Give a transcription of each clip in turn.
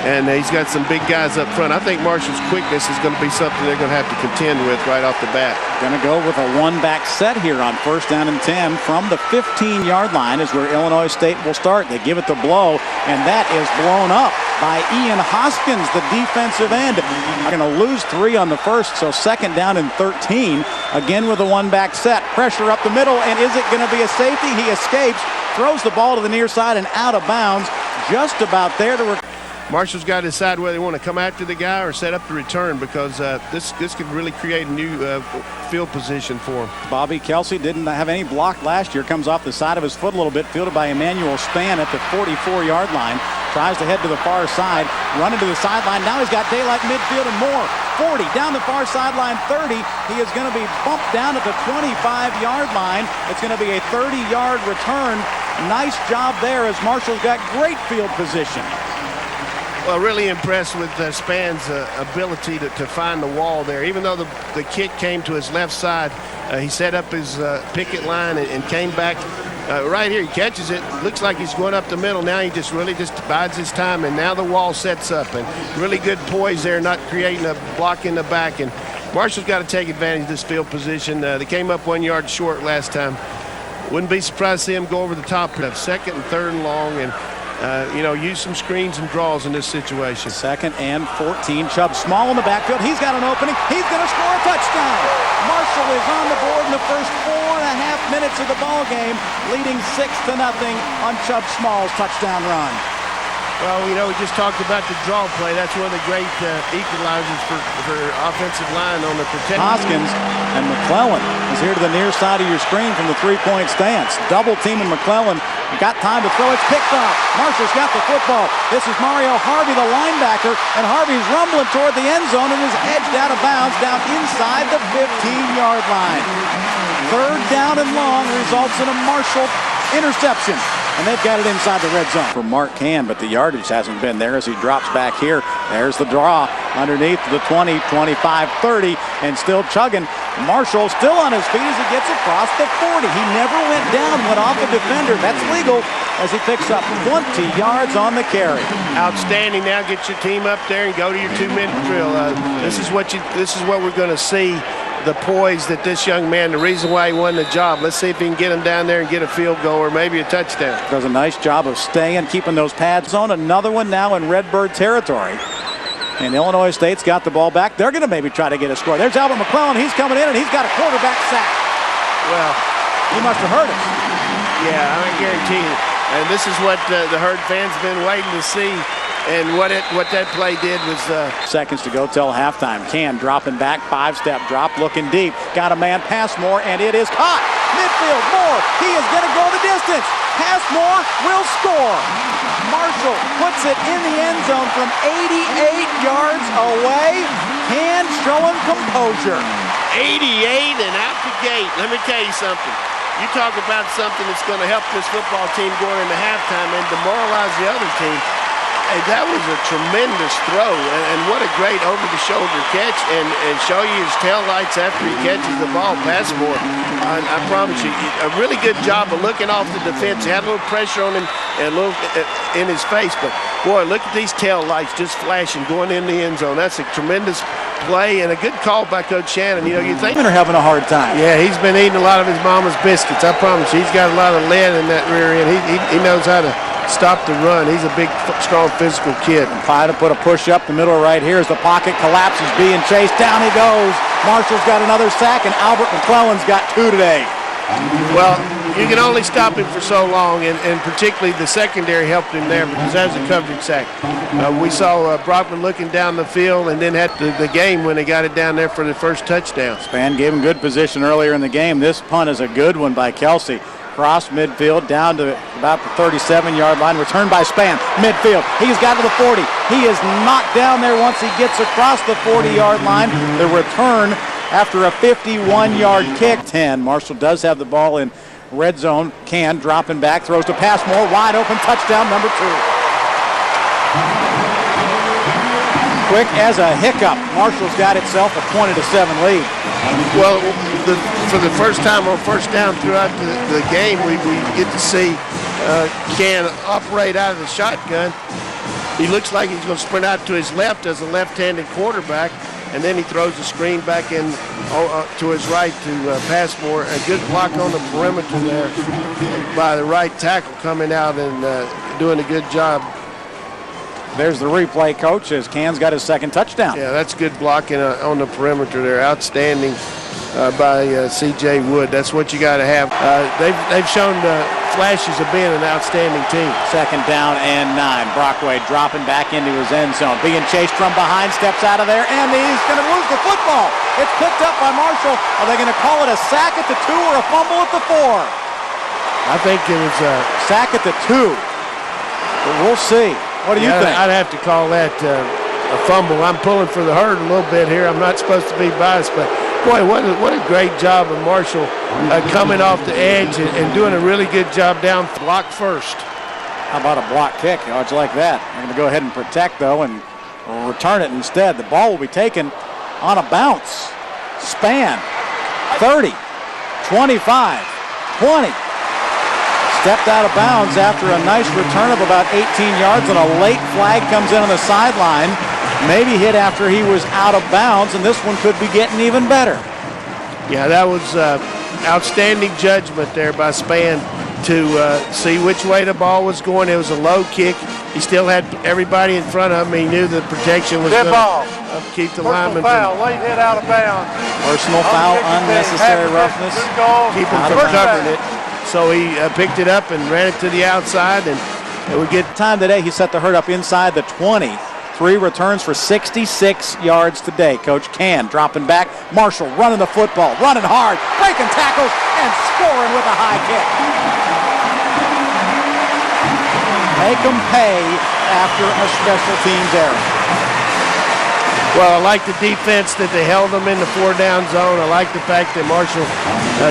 and he's got some big guys up front. I think Marshall's quickness is going to be something they're going to have to contend with right off the bat. Going to go with a one-back set here on 1st down and 10 from the 15-yard line is where Illinois State will start. They give it to Blow, and that is blown up by Ian Hoskins, the defensive end. They're going to lose 3 on the first, so 2nd down and 13. Again with a one-back set. Pressure up the middle, and is it going to be a safety? He escapes, throws the ball to the near side and out of bounds. Just about there to Marshall's got to decide whether they want to come after the guy or set up the return, because this could really create a new field position for him. Bobby Kelsey didn't have any block last year. Comes off the side of his foot a little bit. Fielded by Emmanuel Span at the 44-yard line. Tries to head to the far side. Running to the sideline. Now he's got daylight midfield and more. 40 down the far sideline. 30. He is going to be bumped down at the 25-yard line. It's going to be a 30-yard return. Nice job there as Marshall's got great field position. Well, really impressed with Span's ability to find the wall there. Even though the kick came to his left side, he set up his picket line and came back right here. He catches it. Looks like he's going up the middle. Now he just bides his time, and now the wall sets up. And really good poise there, not creating a block in the back. And Marshall's got to take advantage of this field position. They came up 1 yard short last time. Wouldn't be surprised to see him go over the top of 2nd and 3rd and long, and use some screens and draws in this situation. 2nd and 14. Chubb small in the backfield. He's got an opening. He's going to score a touchdown. Marshall is on the board in the first 4.5 minutes of the ball game, leading 6-0 on Chubb Small's touchdown run. Well, we just talked about the draw play. That's one of the great equalizers for offensive line on the protection. Hoskins and McClellan is here to the near side of your screen from the three-point stance. Double teaming McClellan. Got time to throw. It's picked off. Marshall's got the football. This is Mario Harvey, the linebacker, and Harvey's rumbling toward the end zone and is edged out of bounds down inside the 15-yard line. 3rd down and long results in a Marshall interception. And they've got it inside the red zone for Mark Can, but the yardage hasn't been there as he drops back here. There's the draw underneath the 20, 25, 30, and still chugging. Marshall still on his feet as he gets across the 40. He never went down, went off a defender. That's legal as he picks up 20 yards on the carry. Outstanding. Now get your team up there and go to your 2-minute drill. This is what we're going to see. The poise that this young man, the reason why he won the job. Let's see if he can get him down there and get a field goal or maybe a touchdown. Does a nice job of staying, keeping those pads on. Another one now in Redbird territory. And Illinois State's got the ball back. They're going to maybe try to get a score. There's Albert McClellan. He's coming in, and he's got a quarterback sack. Well, he must have heard it. Yeah, I guarantee you. And this is what the Herd fans have been waiting to see. And what that play did was... Seconds to go till halftime. Can dropping back, 5-step drop, looking deep. Got a man, Passmore, and it is caught. Midfield, Moore. He is going to go the distance. Passmore will score. Marshall puts it in the end zone from 88 yards away. Can showing composure. 88 and out the gate. Let me tell you something. You talk about something that's going to help this football team going into halftime and demoralize the other team. Hey, that was a tremendous throw, and what a great over-the-shoulder catch, and show you his taillights after he catches the ball. Passmore, I promise you, a really good job of looking off the defense. He had a little pressure on him and a little in his face, but boy, look at these taillights just flashing, going in the end zone. That's a tremendous play and a good call by Coach Shannon. You think they're having a hard time. Yeah, he's been eating a lot of his mama's biscuits. I promise you, he's got a lot of lead in that rear end. He knows how to stop the run. He's a big, strong, physical kid. Try to put a push up the middle right here as the pocket collapses, being chased. Down he goes. Marshall's got another sack, and Albert McClellan's got 2 today. Well, you can only stop him for so long, and particularly the secondary helped him there because that was a coverage sack. We saw Brockman looking down the field and then had the game when they got it down there for the first touchdown. Span gave him good position earlier in the game. This punt is a good one by Kelsey. Cross midfield down to about the 37-yard line. Returned by Span. Midfield. He's got to the 40. He is knocked down there once he gets across the 40-yard line. The return after a 51-yard kick. 10. Marshall does have the ball in red zone. Can dropping back. Throws to Passmore. Wide open. Touchdown number 2. Quick as a hiccup. Marshall's got itself a 20-7 lead. Well, for the first time on first down throughout the game, we get to see Can operate out of the shotgun. He looks like he's going to sprint out to his left as a left-handed quarterback, and then he throws the screen back in to his right to Passmore. A good block on the perimeter there by the right tackle coming out and doing a good job. There's the replay, Coach, as Can's got his second touchdown. Yeah, that's good blocking on the perimeter there. Outstanding by C.J. Wood. That's what you got to have. They've shown flashes of being an outstanding team. Second down and 9. Brockway dropping back into his end zone. Being chased from behind, steps out of there, and he's going to lose the football. It's picked up by Marshall. Are they going to call it a sack at the 2 or a fumble at the 4? I think it was a sack at the 2. But we'll see. What do you think? I'd have to call that a fumble. I'm pulling for the herd a little bit here. I'm not supposed to be biased, but boy, what a great job of Marshall coming off the edge and doing a really good job down block first. How about a block kick? How'd you like that? They're going to go ahead and protect, though, and return it instead. The ball will be taken on a bounce. Span. 30. 25. 20. Stepped out of bounds after a nice return of about 18 yards, and a late flag comes in on the sideline. Maybe hit after he was out of bounds, and this one could be getting even better. Yeah, that was outstanding judgment there by Span to see which way the ball was going. It was a low kick. He still had everybody in front of him. He knew the protection was going to keep the lineman. Foul, late hit out of bounds. Personal foul, unnecessary roughness. Keep him from covering it. So he picked it up and ran it to the outside, and it would get time today. He set the herd up inside the 20. 3 returns for 66 yards today. Coach Can dropping back. Marshall running the football, running hard, breaking tackles, and scoring with a high kick. Make them pay after a special teams error. Well, I like the defense that they held them in the 4-down zone. I like the fact that Marshall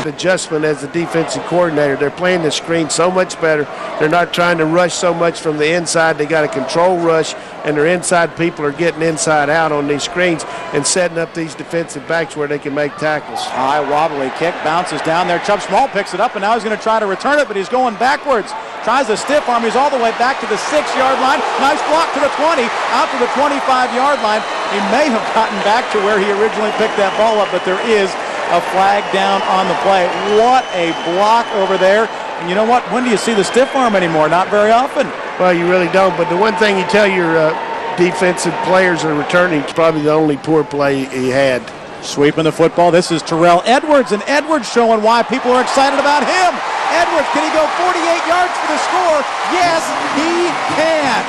adjustment as the defensive coordinator. They're playing the screen so much better. They're not trying to rush so much from the inside. They got a control rush, and their inside people are getting inside out on these screens and setting up these defensive backs where they can make tackles. High wobbly kick, bounces down there. Chubb Small picks it up, and now he's going to try to return it, but he's going backwards. Tries a stiff arm. He's all the way back to the 6-yard line. Nice block to the 20, out to the 25-yard line. He may have gotten back to where he originally picked that ball up, but there is a flag down on the play. What a block over there. And you know what? When do you see the stiff arm anymore? Not very often. Well, you really don't. But the one thing you tell your defensive players are returning, it's probably the only poor play he had. Sweeping the football. This is Terrell Edwards, and Edwards showing why people are excited about him. Edwards, can he go 48 yards for the score? Yes, he can.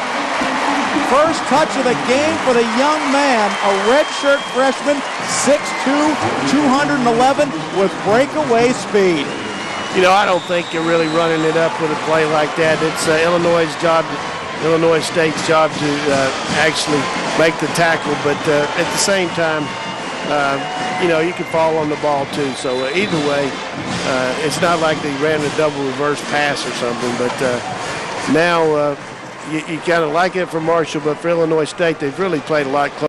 First touch of the game for the young man, a redshirt freshman, 6'2", 211 with breakaway speed. You know, I don't think you're really running it up with a play like that. It's Illinois' job, Illinois State's job to actually make the tackle, but at the same time, you know, you can fall on the ball too. So either way, it's not like they ran a double reverse pass or something, but now you kind of like it for Marshall, but for Illinois State, they've really played a lot closer.